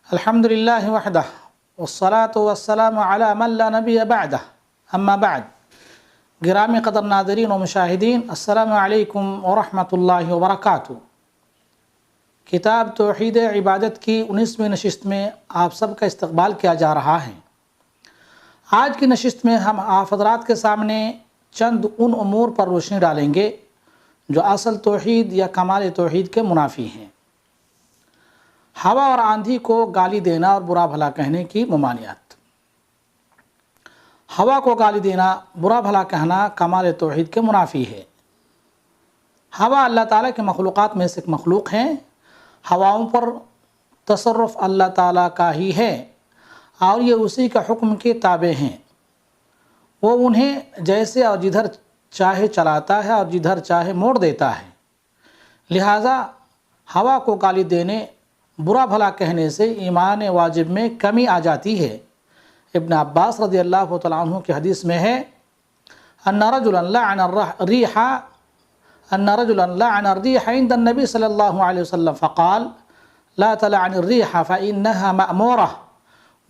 الحمدللہ وحدہ والصلاة والسلام علی من لا نبی بعدہ اما بعد۔ گرامی قدر ناظرین و مشاہدین، السلام علیکم ورحمۃ اللہ وبرکاتہ۔ کتاب توحید عبادت کی 19ویں نشست میں آپ سب کا استقبال کیا جا رہا ہے۔ آج کی نشست میں ہم آپ حضرات کے سامنے چند ان امور پر روشنی ڈالیں گے جو اصل توحید یا کمال توحید کے منافی ہیں۔ ہوا اور آندھی کو گالی دینا اور برا بھلا کہنے کی ممانعت۔ ہوا کو گالی دینا، برا بھلا کہنا کمال توحید کے منافی ہے۔ ہوا اللہ تعالیٰ کے مخلوقات میں سے ایک مخلوق ہیں۔ ہواؤں پر تصرف اللہ تعالیٰ کا ہی ہے اور یہ اسی کا حکم کے تابع ہیں۔ وہ انہیں جیسے اور جدھر چاہے چلاتا ہے اور جدھر چاہے موڑ دیتا ہے۔ لہٰذا ہوا کو گالی دینے، برا بھلا کہنے سے ایمان واجب میں کمی آ جاتی ہے۔ ابن عباس رضی اللہ تعالیٰ عنہ کی حدیث میں ہے ان رجلا لعن الريح عند النبي صلی اللہ علیہ وسلم فقال لا تلعن الريح فإنها مأمورة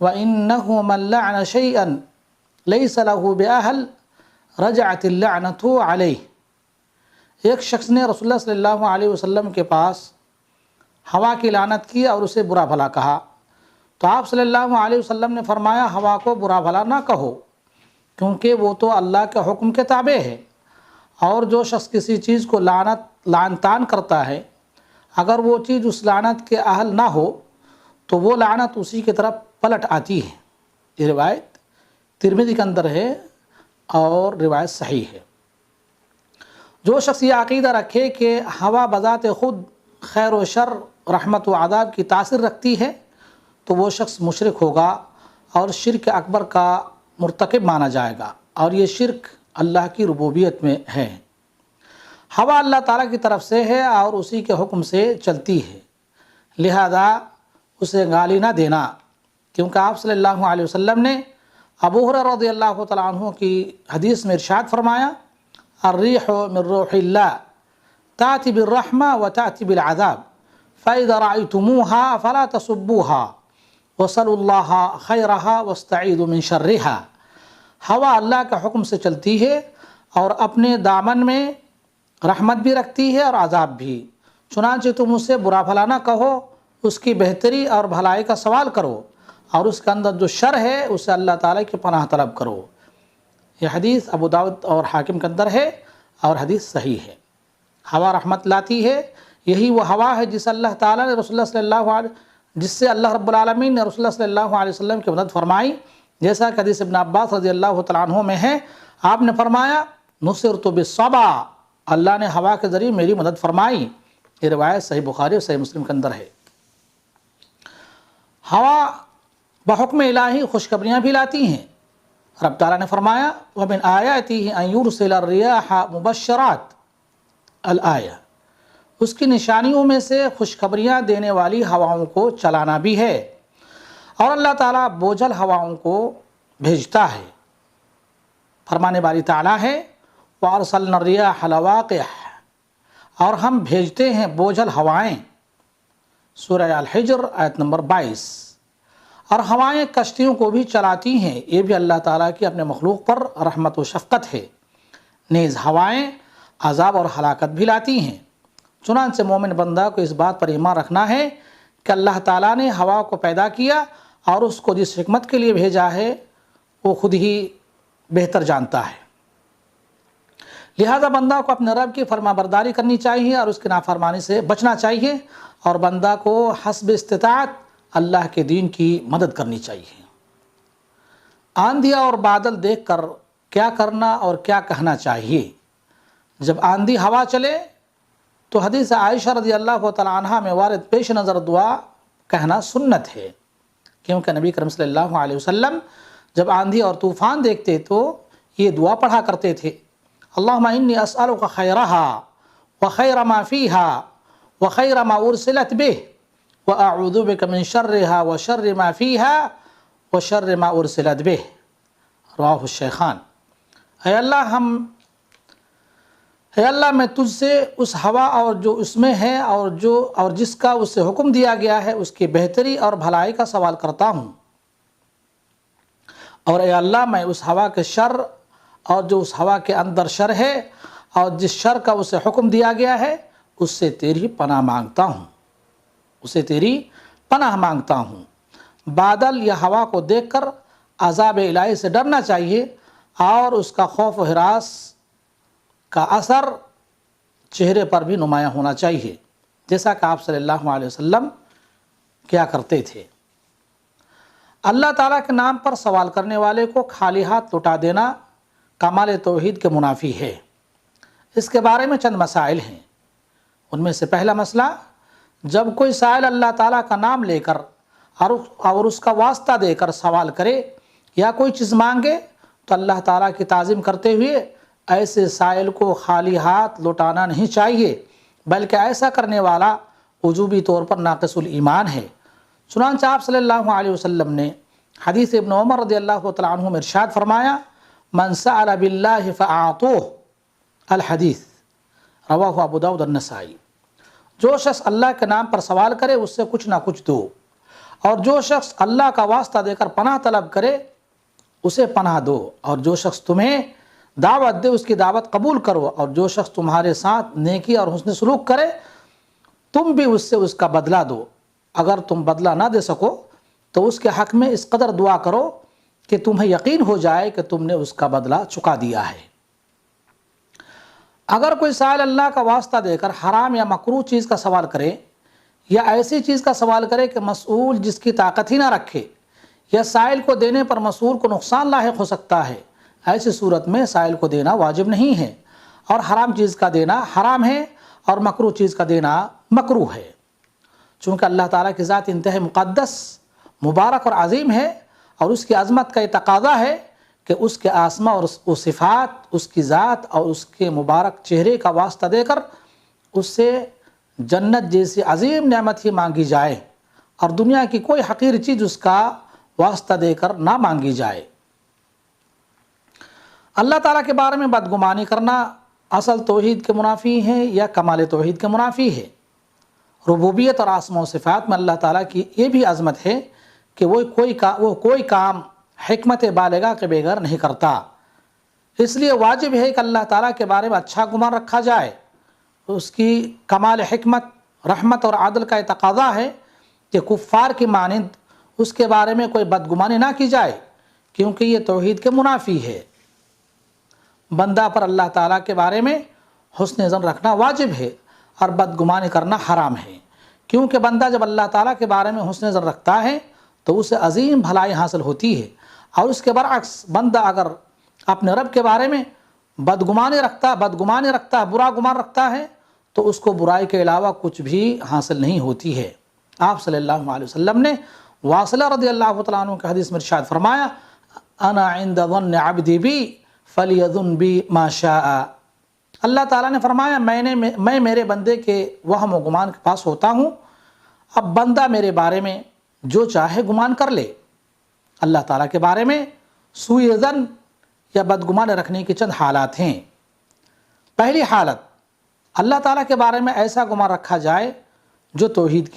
وإنه من لعن شيئا ليس له بأهل رجعت اللعنة عليه۔ ایک شخص نے رسول اللہ صلی اللہ علیہ وسلم کے پاس ہوا کی لعنت کی اور اسے برا بھلا کہا، تو آپ صلی اللہ علیہ وسلم نے فرمایا ہوا کو برا بھلا نہ کہو، کیونکہ وہ تو اللہ کے حکم کے تابع ہے، اور جو شخص کسی چیز کو لعن طعن کرتا ہے، اگر وہ چیز اس لعنت کے اہل نہ ہو تو وہ لعنت اسی کی طرف پلٹ آتی ہے۔ یہ روایت ترمذی کے اندر ہے اور روایت صحیح ہے۔ جو شخص یہ عقیدہ رکھے کہ ہوا بذات خود خیر و شر، رحمت و عذاب کی تاثیر رکھتی ہے، تو وہ شخص مشرک ہوگا اور شرک اکبر کا مرتکب مانا جائے گا، اور یہ شرک اللہ کی ربوبیت میں ہے۔ ہوا اللہ تعالیٰ کی طرف سے ہے اور اسی کے حکم سے چلتی ہے، لہذا اسے گالی نہ دینا، کیونکہ آپ صلی اللہ علیہ وسلم نے ابو ہریرہ رضی اللہ تعالیٰ عنہ کی حدیث میں ارشاد فرمایا الریح من روح اللہ تأتی بالرحمہ وتأتی بالعذاب فإذا رأيتموها فلا تسبوها وصلوا الله خيرها واستعيذوا من شرها۔ ہوا اللہ کے حکم سے چلتی ہے اور اپنے دامن میں رحمت بھی رکھتی ہے اور عذاب بھی، چنانچہ تم اسے برا بھلا نہ کہو، اس کی بہتری اور بھلائی کا سوال کرو، اور اس کے اندر جو شر ہے اسے اللہ تعالیٰ کی پناہ طلب کرو۔ یہ حدیث ابو داؤد اور حاکم کے اندر ہے اور حدیث صحیح ہے۔ ہوا رحمت لاتی ہے، یہی وہ ہوا ہے جس اللہ تعالیٰ نے جس سے اللہ رب العالمین نے رسول اللہ صلی اللہ علیہ وسلم کی مدد فرمائی، جیسا کہ حدیث ابن عباس رضی اللہ تعالیٰ عنہ میں ہے، آپ نے فرمایا نصرت بالصبا، اللہ نے ہوا کے ذریعے میری مدد فرمائی۔ یہ روایت صحیح بخاری اور صحیح مسلم کے اندر ہے۔ ہوا بحکم الہی خوشخبریاں بھی لاتی ہیں۔ رب تعالیٰ نے فرمایا وَمِنْ آیَاتِهِ أَنْ يُرْسِلَ الرِّيَاحَ مُبَشِّرَاتٍ الآیہ، اس کی نشانیوں میں سے خوشخبریاں دینے والی ہواؤں کو چلانا بھی ہے، اور اللہ تعالیٰ بوجھل ہواؤں کو بھیجتا ہے۔ فرمانے والی تعالیٰ ہے وَأَرْسَلْنَا الرِّيَاحَ لَوَاقِحَ، اور ہم بھیجتے ہیں بوجھل ہوائیں، سورہ الحجر آیت نمبر 22۔ اور ہوائیں کشتیوں کو بھی چلاتی ہیں، یہ بھی اللہ تعالیٰ کی اپنے مخلوق پر رحمت و شفقت ہے۔ نیز ہوائیں عذاب اور ہلاکت بھی لاتی ہیں، چنانچہ مومن بندہ کو اس بات پر ایمان رکھنا ہے کہ اللہ تعالیٰ نے ہوا کو پیدا کیا اور اس کو جس حکمت کے لیے بھیجا ہے وہ خود ہی بہتر جانتا ہے۔ لہذا بندہ کو اپنے رب کی فرما برداری کرنی چاہیے اور اس کی نافرمانی سے بچنا چاہیے، اور بندہ کو حسب استطاعت اللہ کے دین کی مدد کرنی چاہیے۔ آندھیاں اور بادل دیکھ کر کیا کرنا اور کیا کہنا چاہیے؟ جب آندھی ہوا چلے تو حدیث عائشہ رضی اللہ تعالیٰ عنہ میں وارد پیش نظر دعا کہنا سنت ہے، کیونکہ نبی کریم صلی اللہ علیہ وسلم جب آندھی اور طوفان دیکھتے تو یہ دعا پڑھا کرتے تھے اللہم انی اسألک خیرہا وخیر ما فیہا وخیر ما ارسلت بہ واعوذ بک من شرہا وشر ما فیہا وشر ما ارسلت بہ، رواہ الشیخان۔ اے اللہ، ہم اے اللہ میں تجھ سے اس ہوا اور جو اس میں ہے اور جس کا اس سے حکم دیا گیا ہے اس کی بہتری اور بھلائی کا سوال کرتا ہوں، اور اے اللہ میں اس ہوا کے شر اور جو اس ہوا کے اندر شر ہے اور جس شر کا اسے حکم دیا گیا ہے اس سے تیری پناہ مانگتا ہوں، اسے تیری پناہ مانگتا ہوں۔ بادل یا ہوا کو دیکھ کر عذاب الہی سے ڈرنا چاہیے اور اس کا خوف و ہراس کا اثر چہرے پر بھی نمایاں ہونا چاہیے، جیسا کہ آپ صلی اللہ علیہ وسلم کیا کرتے تھے۔ اللہ تعالیٰ کے نام پر سوال کرنے والے کو خالی ہاتھ لوٹا دینا کمال توحید کے منافی ہے۔ اس کے بارے میں چند مسائل ہیں۔ ان میں سے پہلا مسئلہ، جب کوئی سائل اللہ تعالیٰ کا نام لے کر اور اس کا واسطہ دے کر سوال کرے یا کوئی چیز مانگے تو اللہ تعالیٰ کی تعظیم کرتے ہوئے ایسے سائل کو خالی ہاتھ لوٹانا نہیں چاہیے، بلکہ ایسا کرنے والا وجوبی طور پر ناقص الایمان ہے۔ چنانچہ آپ صلی اللہ علیہ وسلم نے حدیث ابن عمر رضی اللہ تعالیٰ عنہ میں ارشاد فرمایا، من سأل باللہ فأعطوہ الحدیث، رواہ ابو داؤد النسائی۔ جو شخص اللہ کے نام پر سوال کرے اس سے کچھ نہ کچھ دو، اور جو شخص اللہ کا واسطہ دے کر پناہ طلب کرے اسے پناہ دو، اور جو شخص تمہیں دعوت دے اس کی دعوت قبول کرو، اور جو شخص تمہارے ساتھ نیکی اور حسن سلوک کرے تم بھی اس سے اس کا بدلہ دو۔ اگر تم بدلہ نہ دے سکو تو اس کے حق میں اس قدر دعا کرو کہ تمہیں یقین ہو جائے کہ تم نے اس کا بدلہ چکا دیا ہے۔ اگر کوئی سائل اللہ کا واسطہ دے کر حرام یا مکروہ چیز کا سوال کرے یا ایسی چیز کا سوال کرے کہ مسئول جس کی طاقت ہی نہ رکھے یا سائل کو دینے پر مسئول کو نقصان لاحق ہو سکتا ہے، ایسی صورت میں سائل کو دینا واجب نہیں ہے، اور حرام چیز کا دینا حرام ہے اور مکروہ چیز کا دینا مکروہ ہے۔ چونکہ اللہ تعالیٰ کی ذات انتہائی مقدس، مبارک اور عظیم ہے، اور اس کی عظمت کا یہ تقاضا ہے کہ اس کے اسماء اور صفات، اس کی ذات اور اس کے مبارک چہرے کا واسطہ دے کر اس سے جنت جیسی عظیم نعمت ہی مانگی جائے، اور دنیا کی کوئی حقیر چیز اس کا واسطہ دے کر نہ مانگی جائے۔ اللہ تعالیٰ کے بارے میں بدگمانی کرنا اصل توحید کے منافی ہے یا کمال توحید کے منافی ہے۔ ربوبیت اور اسماء و صفات میں اللہ تعالیٰ کی یہ بھی عظمت ہے کہ وہ کوئی کام حکمت بالغہ کے بغیر نہیں کرتا، اس لیے واجب ہے کہ اللہ تعالیٰ کے بارے میں اچھا گمان رکھا جائے۔ اس کی کمال حکمت، رحمت اور عدل کا یہ تقاضا ہے کہ کفار کی مانند اس کے بارے میں کوئی بدگمانی نہ کی جائے، کیونکہ یہ توحید کے منافی ہے۔ بندہ پر اللہ تعالیٰ کے بارے میں حسن ظن رکھنا واجب ہے اور بدگمانی کرنا حرام ہے، کیونکہ بندہ جب اللہ تعالیٰ کے بارے میں حسن ظن رکھتا ہے تو اسے عظیم بھلائی حاصل ہوتی ہے، اور اس کے برعکس بندہ اگر اپنے رب کے بارے میں بدگمانی رکھتا ہے، برا گمان رکھتا ہے، تو اس کو برائی کے علاوہ کچھ بھی حاصل نہیں ہوتی ہے۔ آپ صلی اللہ علیہ وسلم نے واصلہ رضی اللہ تعالیٰ عنہ کے حدیث میں ارشاد فرمایا، انا عند ظن عبدی بی فلیظن بی ما شاء۔ اللہ تعالیٰ نے فرمایا، میں میرے بندے کے وہم و گمان کے پاس ہوتا ہوں، اب بندہ میرے بارے میں جو چاہے گمان کر لے۔ اللہ تعالیٰ کے بارے میں سوء ظن یا بدگمان رکھنے کی چند حالات ہیں۔ پہلی حالت، اللہ تعالیٰ کے بارے میں ایسا گمان رکھا جائے جو توحید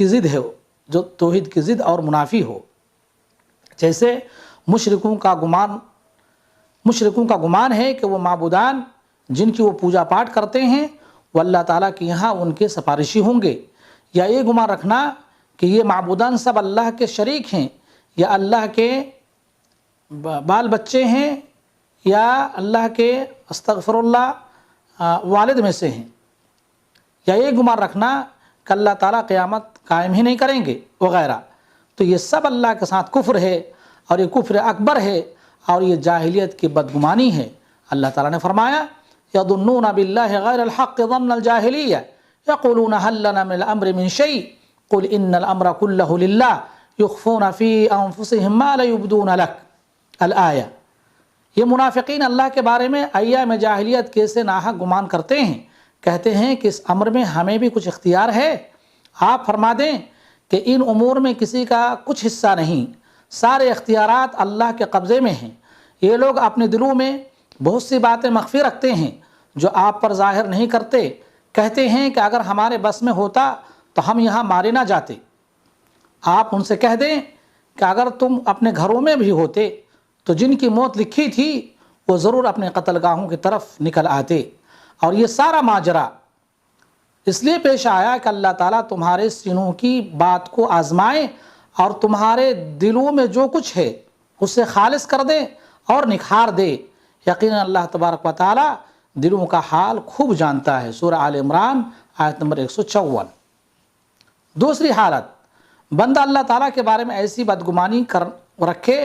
کی ضد اور منافی ہو، جیسے مشرکوں کا گمان ہے کہ وہ معبودان جن کی وہ پوجا پاٹ کرتے ہیں وہ اللہ تعالیٰ کے یہاں ان کے سفارشی ہوں گے، یا یہ گمان رکھنا کہ یہ معبودان سب اللہ کے شریک ہیں یا اللہ کے بال بچے ہیں یا اللہ کے استغفر اللہ والد میں سے ہیں، یا یہ گمان رکھنا کہ اللہ تعالیٰ قیامت قائم ہی نہیں کریں گے وغیرہ، تو یہ سب اللہ کے ساتھ کفر ہے، اور یہ کفر اکبر ہے، اور یہ جاہلیت کی بدگمانی ہے۔ اللہ تعالیٰ نے فرمایا، یظنون باللہ غیر الحق ظن الجاہلیہ یقولون هل لنا من الامر من شیء قل ان الامر كله للہ یخفون فی انفسهم ما لا یبدون لک الآیہ۔ یہ منافقین اللہ کے بارے میں ایام جاہلیت کیسے ناحق گمان کرتے ہیں، کہتے ہیں کہ اس امر میں ہمیں بھی کچھ اختیار ہے۔ آپ فرما دیں کہ ان امور میں کسی کا کچھ حصہ نہیں، سارے اختیارات اللہ کے قبضے میں ہیں۔ یہ لوگ اپنے دلوں میں بہت سی باتیں مخفی رکھتے ہیں، جو آپ پر ظاہر نہیں کرتے، کہتے ہیں کہ اگر ہمارے بس میں ہوتا تو ہم یہاں مارے نہ جاتے۔ آپ ان سے کہہ دیں کہ اگر تم اپنے گھروں میں بھی ہوتے تو جن کی موت لکھی تھی وہ ضرور اپنے قتل گاہوں کی طرف نکل آتے۔ اور یہ سارا ماجرا اس لیے پیش آیا کہ اللہ تعالیٰ تمہارے سینوں کی بات کو آزمائے اور تمہارے دلوں میں جو کچھ ہے اسے خالص کر دے اور نکھار دے۔ یقیناً اللہ تبارک و تعالیٰ دلوں کا حال خوب جانتا ہے۔ سورہ آل عمران آیت نمبر 154۔ دوسری حالت، بندہ اللہ تعالیٰ کے بارے میں ایسی بدگمانی رکھے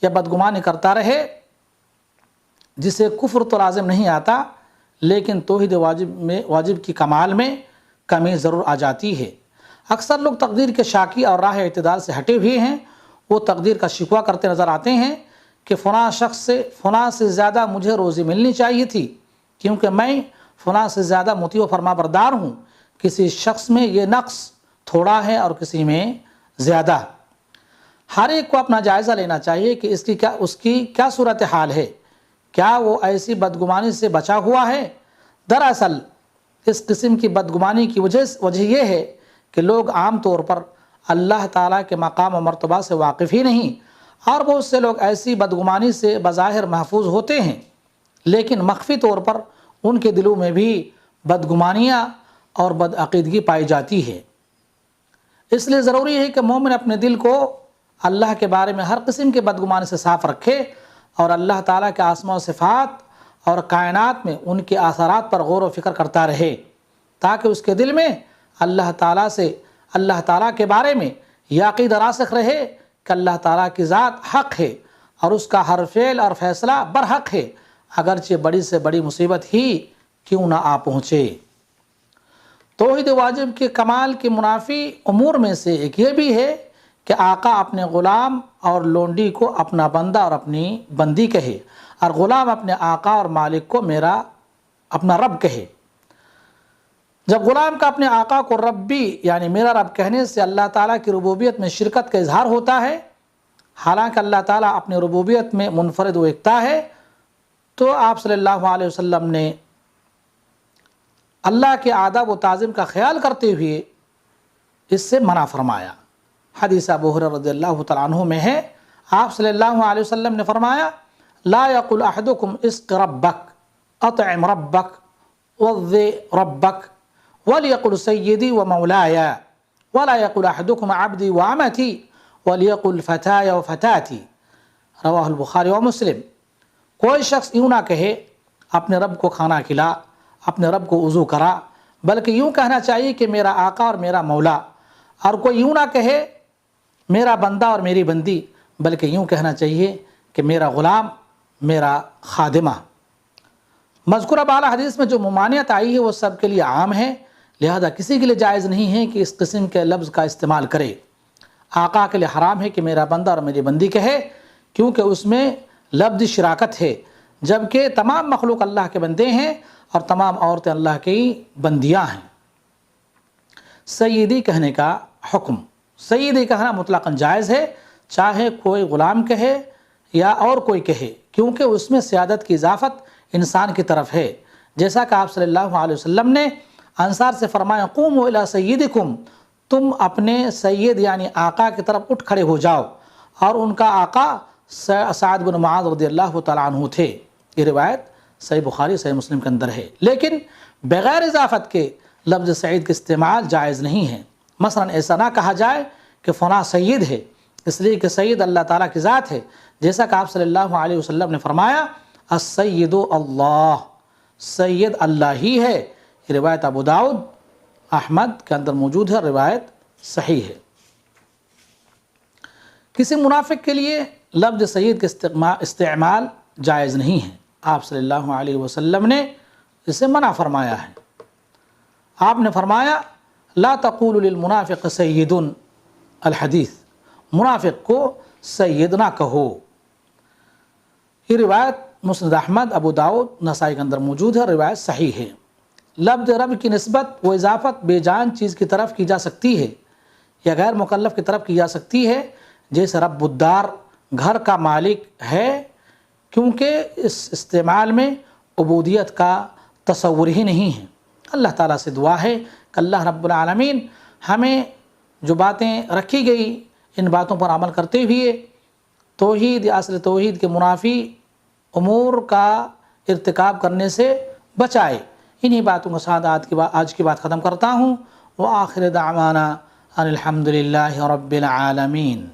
یا بدگمانی کرتا رہے جسے کفر تو لازم نہیں آتا، لیکن توحید واجب کی کمال میں کمی ضرور آ جاتی ہے۔ اکثر لوگ تقدیر کے شاکی اور راہ اعتدال سے ہٹے ہوئے ہیں۔ وہ تقدیر کا شکوہ کرتے نظر آتے ہیں کہ فلاں شخص سے فلاں سے زیادہ مجھے روزی ملنی چاہیے تھی، کیونکہ میں فلاں سے زیادہ مطیع و فرما بردار ہوں۔ کسی شخص میں یہ نقص تھوڑا ہے اور کسی میں زیادہ۔ ہر ایک کو اپنا جائزہ لینا چاہیے کہ اس کی کیا صورتحال ہے، کیا وہ ایسی بدگمانی سے بچا ہوا ہے۔ دراصل اس قسم کی بدگمانی کی وجہ یہ ہے کہ لوگ عام طور پر اللہ تعالیٰ کے مقام و مرتبہ سے واقف ہی نہیں، اور بہت سے لوگ ایسی بدگمانی سے بظاہر محفوظ ہوتے ہیں لیکن مخفی طور پر ان کے دلوں میں بھی بدگمانیاں اور بدعقیدگی پائی جاتی ہے۔ اس لیے ضروری ہے کہ مومن اپنے دل کو اللہ کے بارے میں ہر قسم کے بدگمانی سے صاف رکھے اور اللہ تعالیٰ کے اسماء و صفات اور کائنات میں ان کے اثرات پر غور و فکر کرتا رہے، تاکہ اس کے دل میں اللہ تعالیٰ کے بارے میں یہ عقیدہ راسخ رہے کہ اللہ تعالیٰ کی ذات حق ہے اور اس کا ہر فعل اور فیصلہ برحق ہے، اگرچہ بڑی سے بڑی مصیبت ہی کیوں نہ آ پہنچے۔ توحید واجب کے کمال کے منافی امور میں سے ایک یہ بھی ہے کہ آقا اپنے غلام اور لونڈی کو اپنا بندہ اور اپنی بندی کہے، اور غلام اپنے آقا اور مالک کو اپنا رب کہے۔ جب غلام کا اپنے آقا کو ربی یعنی میرا رب کہنے سے اللہ تعالیٰ کی ربوبیت میں شرکت کا اظہار ہوتا ہے، حالانکہ اللہ تعالیٰ اپنی ربوبیت میں منفرد و یکتا ہے، تو آپ صلی اللہ علیہ وسلم نے اللہ کے آداب و تعظیم کا خیال کرتے ہوئے اس سے منع فرمایا۔ حدیث ابو ہریرہ رضی اللہ تعالیٰ عنہ میں ہے، آپ صلی اللہ علیہ وسلم نے فرمایا، لا یقل احدکم اسق ربک اطعم ربک وض ربک ولیقل سیدی و مولایا ولا یقل احدکم عبدی و امتی ولیقل فتای و فتاتی، رواہ البخاری و مسلم۔ کوئی شخص یوں نہ کہے اپنے رب کو کھانا کھلا، اپنے رب کو وضو کرا، بلکہ یوں کہنا چاہیے کہ میرا آقا اور میرا مولا، اور کوئی یوں نہ کہے میرا بندہ اور میری بندی، بلکہ یوں کہنا چاہیے کہ میرا غلام، میرا خادمہ۔ مذکورہ بالا حدیث میں جو ممانعت آئی ہے وہ سب کے لیے عام ہے، لہذا کسی کے لیے جائز نہیں ہے کہ اس قسم کے لفظ کا استعمال کرے۔ آقا کے لیے حرام ہے کہ میرا بندہ اور میری بندی کہے، کیونکہ اس میں لفظ شراکت ہے، جبکہ تمام مخلوق اللہ کے بندے ہیں اور تمام عورتیں اللہ کی بندیاں ہیں۔ سیدی کہنے کا حکم، سیدی کہنا مطلقاً جائز ہے، چاہے کوئی غلام کہے یا اور کوئی کہے، کیونکہ اس میں سیادت کی اضافت انسان کی طرف ہے، جیسا کہ آپ صلی اللہ علیہ وسلم نے انصار سے فرمایا، قوموا الی سیدکم، تم اپنے سید یعنی آقا کی طرف اٹھ کھڑے ہو جاؤ، اور ان کا آقا سعد بن معاذ رضی اللہ تعالیٰ عنہ تھے۔ یہ روایت صحیح بخاری صحیح مسلم کے اندر ہے، لیکن بغیر اضافت کے لفظ سید کا استعمال جائز نہیں ہے۔ مثلا ایسا نہ کہا جائے کہ فلاں سید ہے، اس لیے کہ سید اللہ تعالیٰ کی ذات ہے، جیسا کہ آپ صلی اللہ علیہ وسلم نے فرمایا، السید اللہ، سید اللہ ہی ہے۔ یہ روایت ابو داؤد احمد کے اندر موجود ہے، روایت صحیح ہے۔ کسی منافق کے لیے لفظ سید کا استعمال جائز نہیں ہے، آپ صلی اللہ علیہ وسلم نے اسے منع فرمایا ہے۔ آپ نے فرمایا، لا تقولوا للمنافق سید، الحدیث، منافق کو سید نہ کہو۔ یہ روایت مسند احمد، ابو داؤد، نسائی کے اندر موجود ہے، روایت صحیح ہے۔ لفظ رب کی نسبت و اضافت بے جان چیز کی طرف کی جا سکتی ہے یا غیر مکلف کی طرف کی جا سکتی ہے، جیسے رب الدار، گھر کا مالک ہے، کیونکہ اس استعمال میں عبودیت کا تصور ہی نہیں ہے۔ اللہ تعالیٰ سے دعا ہے کہ اللہ رب العالمین ہمیں جو باتیں رکھی گئی ان باتوں پر عمل کرتے ہوئے توحید یا اصل توحید کے منافی امور کا ارتکاب کرنے سے بچائے۔ انہی باتوں کے ساتھ آج کی بات ختم کرتا ہوں۔ وآخر دعوانا ان الحمد للہ رب العالمین۔